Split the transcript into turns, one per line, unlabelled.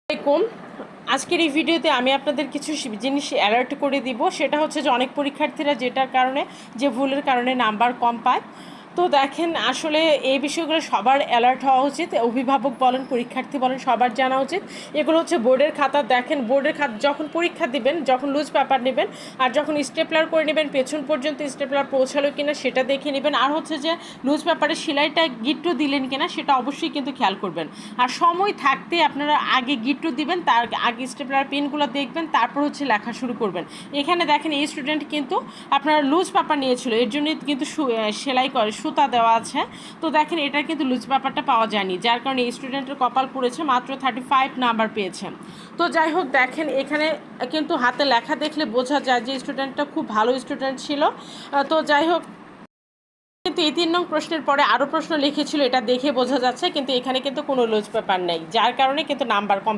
আসসালামাইকুম। আজকের এই ভিডিওতে আমি আপনাদের কিছু জিনিস অ্যালার্ট করে দিব। সেটা হচ্ছে যে অনেক পরীক্ষার্থীরা যেটার কারণে যে ভুলের কারণে নাম্বার কম পায়। তো দেখেন, আসলে এই বিষয়গুলো সবার অ্যালার্ট হওয়া উচিত। অভিভাবক বলেন, পরীক্ষার্থী বলেন, সবার জানা উচিত। এগুলো হচ্ছে বোর্ডের খাতা। দেখেন, বোর্ডের খাতা যখন পরীক্ষা দিবেন, যখন লুজ পেপার নেবেন আর যখন স্টেপলার করে নেবেন, পেছন পর্যন্ত স্টেপলার পৌঁছালো কিনা সেটা দেখে নেবেন। আর হচ্ছে যে লুজ পেপারের সেলাইটা গিট্টু দিলেন কিনা সেটা অবশ্যই কিন্তু খেয়াল করবেন। আর সময় থাকতে আপনারা আগে গিট্টু দিবেন, তার আগে স্টেপলার পেনগুলো দেখবেন, তারপর হচ্ছে লেখা শুরু করবেন। এখানে দেখেন, এই স্টুডেন্ট কিন্তু আপনারা লুজ পেপার নিয়েছিল, এর জন্য কিন্তু সেলাই করে সুতা দেওয়া আছে। তো দেখেন, এটার কিন্তু লুজ পেপারটা পাওয়া যায়নি, যার কারণে এই স্টুডেন্টের কপাল পড়েছে, মাত্র 35 নাম্বার পেয়েছে। তো যাই হোক, দেখেন এখানে কিন্তু হাতে লেখা দেখলে বোঝা যায় যে স্টুডেন্টটা খুব ভালো স্টুডেন্ট ছিল। তো যাই হোক, কিন্তু এই 3 নং প্রশ্নের পরে আরও প্রশ্ন লিখেছিল, এটা দেখে বোঝা যাচ্ছে, কিন্তু এখানে কিন্তু কোনো লুজ পেপার নেই, যার কারণে কিন্তু নাম্বার কম।